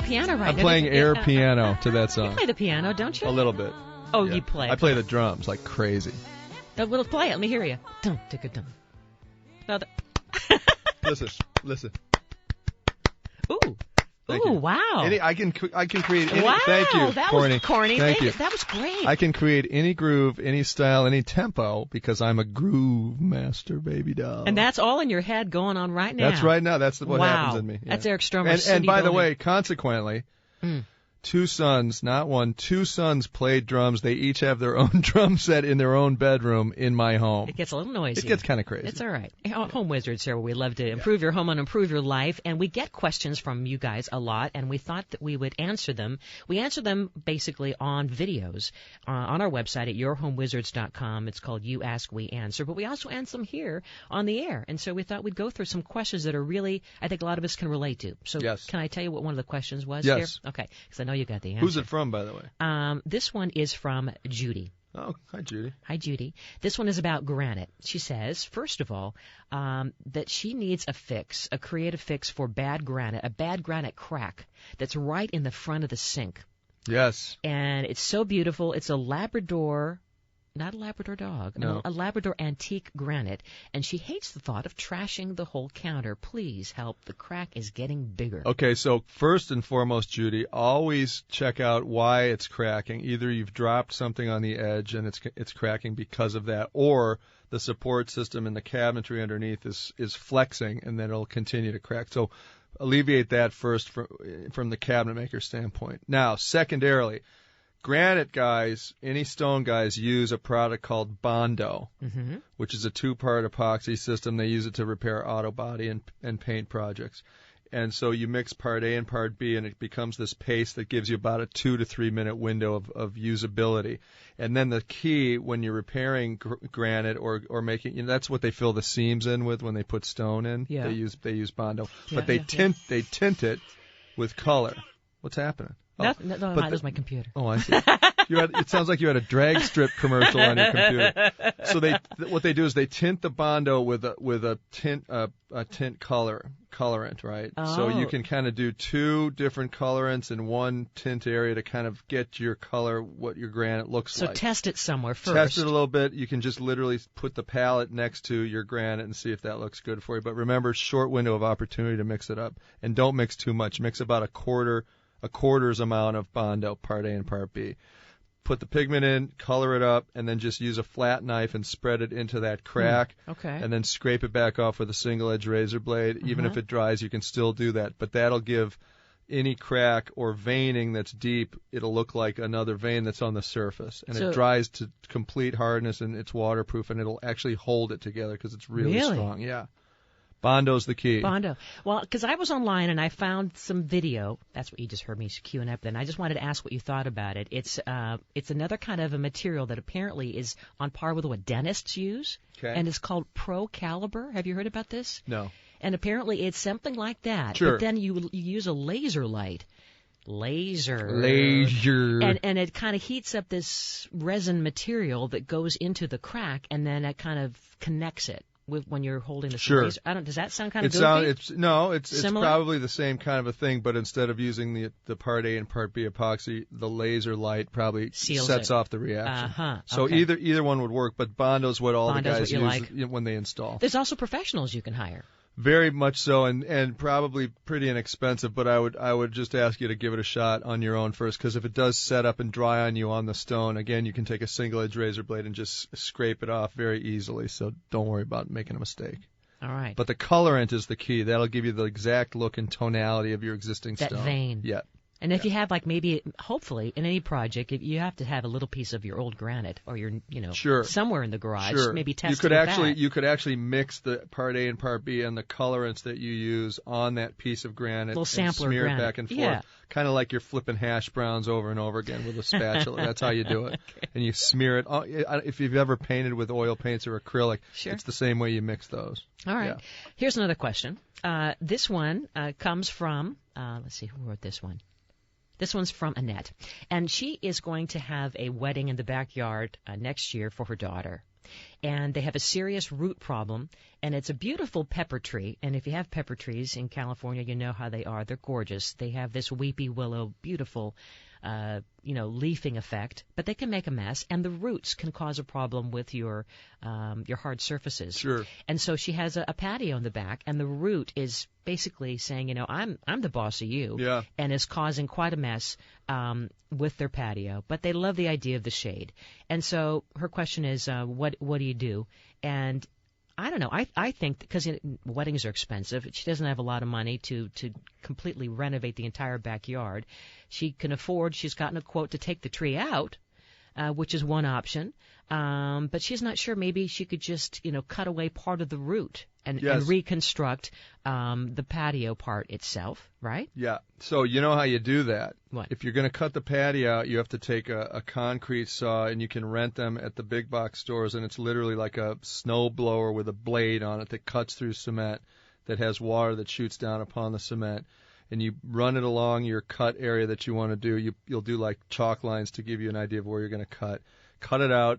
piano right now. I'm playing air piano to that song. You play the piano, don't you? A little bit. Oh, Yeah. you play. I play the drums like crazy. Well, play it. Let me hear you. Dum, ticka, dum. No, Listen. Ooh. Thank Ooh, you. wow. I can create any. Wow, Thank you, that corny. was corny. Thank you. That was great. I can create any groove, any style, any tempo because I'm a groove master, baby doll. And that's all in your head going on right now. That's right now. That's what happens in me. Yeah. That's Eric Stromer's And by the Cindy way, consequently, two sons, not one, two sons played drums. They each have their own drum set in their own bedroom in my home. It gets a little noisy. It gets kind of crazy. It's all right. Home Wizards here, where we love to improve your home and improve your life. And we get questions from you guys a lot, and we thought that we would answer them. We answer them basically on videos on our website at yourhomewizards.com. It's called You Ask, We Answer. But we also answer them here on the air. And so we thought we'd go through some questions that are really, I think a lot of us can relate to. So Can I tell you what one of the questions was here? Okay, because I know you got the answer. Who's it from, by the way? This one is from Judy. Oh, hi, Judy. Hi, Judy. This one is about granite. She says, first of all, that she needs a fix, a creative fix for bad granite crack that's right in the front of the sink. Yes. And it's so beautiful. It's a Labrador, not a Labrador dog, no. A Labrador antique granite. And she hates the thought of trashing the whole counter. Please help. The crack is getting bigger. Okay, so first and foremost, Judy, always check out why it's cracking. Either you've dropped something on the edge and it's cracking because of that, or the support system and the cabinetry underneath is flexing and then it'll continue to crack. So alleviate that first from the cabinet maker standpoint. Now, secondarily, granite guys, any stone guys use a product called Bondo, which is a two-part epoxy system. They use it to repair auto body and paint projects. And so you mix part A and part B, and it becomes this paste that gives you about a 2 to 3 minute window of usability. And then the key when you're repairing granite or making, that's what they fill the seams in with when they put stone in. Yeah. They use Bondo, but they tint it with color. What's happening? No, that was my computer. Oh, I see. It sounds like you had a drag strip commercial on your computer. So what they do is they tint the Bondo with a tint colorant, right? Oh. So you can kind of do two different colorants in one tint area to kind of get your color, what your granite looks like. So test it somewhere first. Test it a little bit. You can just literally put the palette next to your granite and see if that looks good for you. But remember, short window of opportunity to mix it up, and don't mix too much. Mix about a quarter's amount of Bondo, part A and part B. Put the pigment in, color it up, and then just use a flat knife and spread it into that crack. Okay. And then scrape it back off with a single-edge razor blade. Even if it dries, you can still do that. But that'll give any crack or veining that's deep, it'll look like another vein that's on the surface. And it dries to complete hardness, and it's waterproof, and it'll actually hold it together because it's really strong. Yeah. Bondo's the key. Bondo. Well, because I was online and I found some video. That's what you just heard me queuing up then. I just wanted to ask what you thought about it. It's another kind of a material that apparently is on par with what dentists use. Okay. And it's called Pro Caliber. Have you heard about this? No. And apparently it's something like that. Sure. But then you use a laser light. Laser. And it kind of heats up this resin material that goes into the crack, and then it kind of connects it when you're holding the laser. Does that sound kind of goofy? It's probably the same kind of a thing, but instead of using the part A and part B epoxy, the laser light probably sets off the reaction. So either one would work, but Bondo's what all the guys use when they install. There's also professionals you can hire. Very much so, and probably pretty inexpensive, but I would just ask you to give it a shot on your own first, because if it does set up and dry on you on the stone, again, you can take a single-edge razor blade and just scrape it off very easily, so don't worry about making a mistake. All right. But the colorant is the key. That'll give you the exact look and tonality of your existing stone. That vein. Yeah. And if you have, like, maybe, hopefully, in any project, if you have to have a little piece of your old granite or your, somewhere in the garage, maybe test that. You could actually mix the part A and part B and the colorants that you use on that piece of granite, little sampler and smear granite. It back and forth, kind of like you're flipping hash browns over and over again with a spatula. That's how you do it. Okay. And you smear it. If you've ever painted with oil paints or acrylic, it's the same way you mix those. All right. Yeah. Here's another question. This one comes from, let's see, who wrote this one? This one's from Annette, and she is going to have a wedding in the backyard next year for her daughter. and they have a serious root problem, and it's a beautiful pepper tree. And if you have pepper trees in California, you know how they are. They're gorgeous. They have this weepy willow, beautiful leafing effect, but they can make a mess, and the roots can cause a problem with your hard surfaces. Sure. And so she has a patio in the back, and the root is basically saying, I'm the boss of you, Yeah. and is causing quite a mess with their patio. But they love the idea of the shade, and so her question is, what do you do? And I don't know. I think because weddings are expensive, she doesn't have a lot of money to completely renovate the entire backyard. She can afford. She's gotten a quote to take the tree out, which is one option. But she's not sure. Maybe she could just cut away part of the root and reconstruct the patio part itself, right? Yeah. So you know how you do that. What? If you're going to cut the patio out, you have to take a concrete saw, and you can rent them at the big box stores, and it's literally like a snow blower with a blade on it that cuts through cement that has water that shoots down upon the cement. And you run it along your cut area that you want to do. You'll do like chalk lines to give you an idea of where you're going to cut. Cut it out,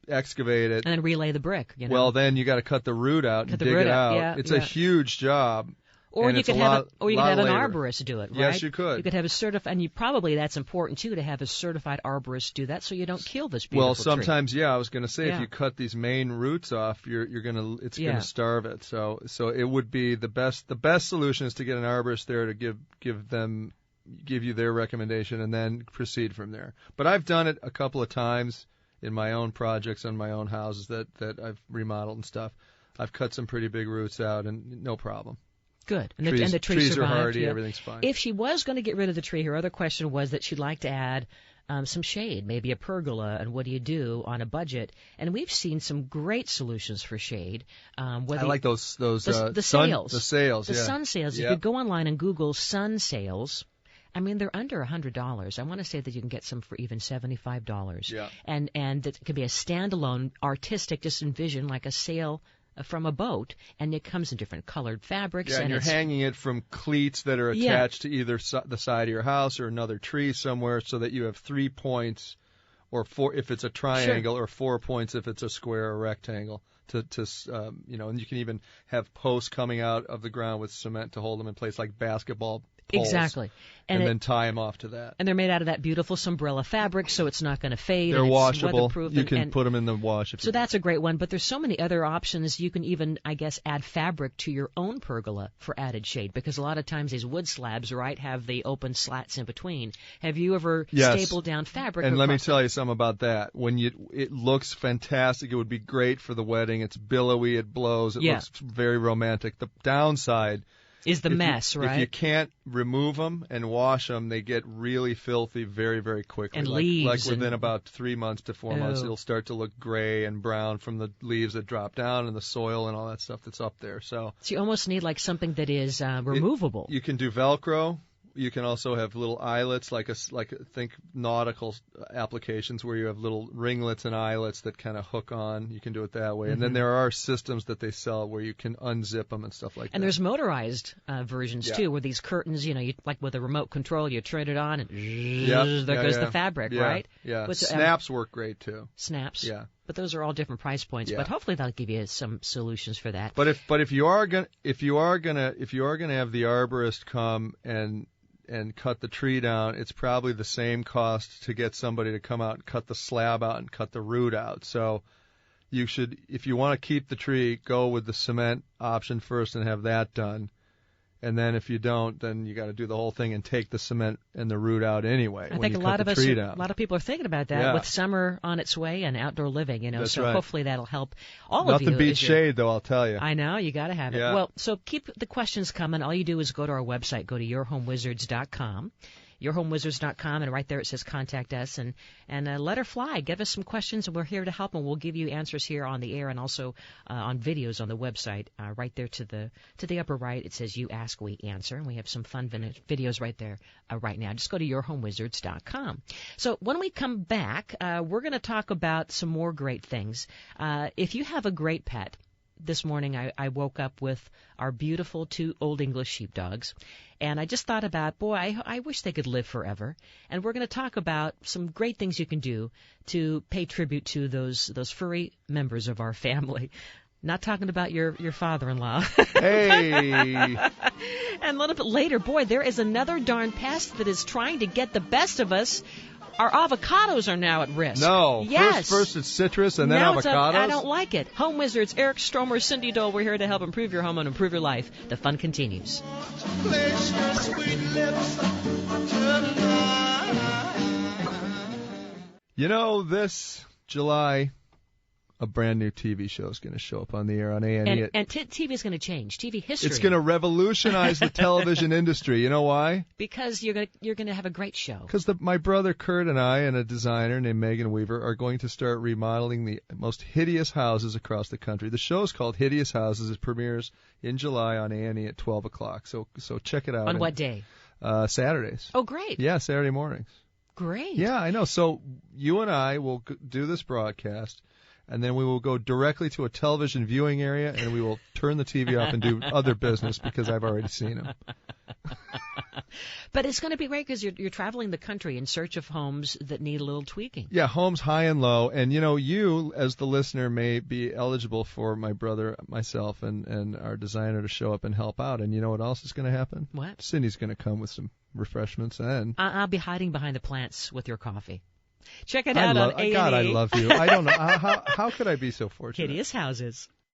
excavate it. And then relay the brick. Well, then you got to cut the root out and dig it out. Yeah, it's a huge job. Or you could have an arborist do it, right? Yes, you could. You could have a certified, and probably that's important too, to have a certified arborist do that, so you don't kill this beautiful tree. Well, sometimes, I was going to say, if you cut these main roots off, it's going to starve it. So it would be the best solution is to get an arborist there to give you their recommendation and then proceed from there. But I've done it a couple of times in my own projects on my own houses that I've remodeled and stuff. I've cut some pretty big roots out and no problem. Good. And trees, the tree trees survived. are hardy, Yeah. Everything's fine. If she was going to get rid of the tree, her other question was that she'd like to add some shade, maybe a pergola, and what do you do on a budget? And we've seen some great solutions for shade. I like those the sun sails. The sails, The yeah. sun sails. Yeah. If you go online and Google sun sails, I mean, they're under $100. I want to say that you can get some for even $75. Yeah. And it can be a standalone, artistic, just envision like a sail from a boat, and it comes in different colored fabrics. Yeah, and you're hanging it from cleats that are attached to either the side of your house or another tree somewhere, so that you have 3 points, or 4 if it's a triangle, or 4 points if it's a square or rectangle. And you can even have posts coming out of the ground with cement to hold them in place, like basketball poles. Exactly. And then tie them off to that. And they're made out of that beautiful Sombrella fabric, so it's not going to fade. They're and washable. It's weatherproof. You can put them in the wash. So that's a great one. But there's so many other options. You can even, I guess, add fabric to your own pergola for added shade, because a lot of times these wood slabs, right, have the open slats in between. Have you ever stapled down fabric? And let me tell you something about that. It looks fantastic. It would be great for the wedding. It's billowy. It blows. It looks very romantic. The downside is the mess, right? If you can't remove them and wash them, they get really filthy very, very quickly. And like within about 3 months to 4 months, it'll start to look gray and brown from the leaves that drop down and the soil and all that stuff that's up there. So you almost need like something that is removable. You can do Velcro. You can also have little eyelets, think nautical applications where you have little ringlets and eyelets that kind of hook on. You can do it that way. And then there are systems that they sell where you can unzip them and stuff like that. And there's motorized versions too, where these curtains, like with a remote control, you turn it on and there goes the fabric, right? Yeah. Snaps work great too. Snaps. Yeah. But those are all different price points. But hopefully that'll give you some solutions for that. But if you are gonna have the arborist come and cut the tree down, it's probably the same cost to get somebody to come out and cut the slab out and cut the root out. So you should, if you want to keep the tree, go with the cement option first and have that done. And then if you don't, then you got to do the whole thing and take the cement and the root out anyway. I think a lot of people are thinking about that with summer on its way and outdoor living, That's so right. hopefully that'll help all of you. Nothing beats shade, though, I'll tell you. I know, you got to have it. Yeah. Well, so keep the questions coming. All you do is go to our website, go to yourhomewizards.com. yourhomewizards.com, and right there it says contact us, and let her fly. Give us some questions, and we're here to help, and we'll give you answers here on the air and also on videos on the website. Right there to the upper right, it says you ask, we answer, and we have some fun videos right there right now. Just go to yourhomewizards.com. So when we come back, we're going to talk about some more great things. If you have a great pet, this morning I woke up with our beautiful 2 Old English sheepdogs, And I just thought about, boy, I wish they could live forever. And we're going to talk about some great things you can do to pay tribute to those furry members of our family. Not talking about your father-in-law. Hey! And a little bit later, boy, there is another darn pest that is trying to get the best of us. Our avocados are now at risk. No. Yes. First it's citrus and then now avocados? I don't like it. Home Wizards, Eric Stromer, Cindy Dole, we're here to help improve your home and improve your life. The fun continues. You know, this July, a brand new TV show is going to show up on the air on A&E. And TV is going to change. TV history. It's going to revolutionize the television industry. You know why? Because you're going to have a great show. Because my brother Kurt and I and a designer named Megan Weaver are going to start remodeling the most hideous houses across the country. The show is called Hideous Houses. It premieres in July on A&E at 12 o'clock. So check it out. On what day? Saturdays. Oh, great. Yeah, Saturday mornings. Great. Yeah, I know. So you and I will do this broadcast, and then we will go directly to a television viewing area, and we will turn the TV off and do other business because I've already seen them. But it's going to be great because you're traveling the country in search of homes that need a little tweaking. Yeah, homes high and low. And, you know, you, as the listener, may be eligible for my brother, myself, and our designer to show up and help out. And you know what else is going to happen? What? Cindy's going to come with some refreshments. And I'll be hiding behind the plants with your coffee. Check it out on A&E. God, I love you. I don't know. How could I be so fortunate? Hideous Houses.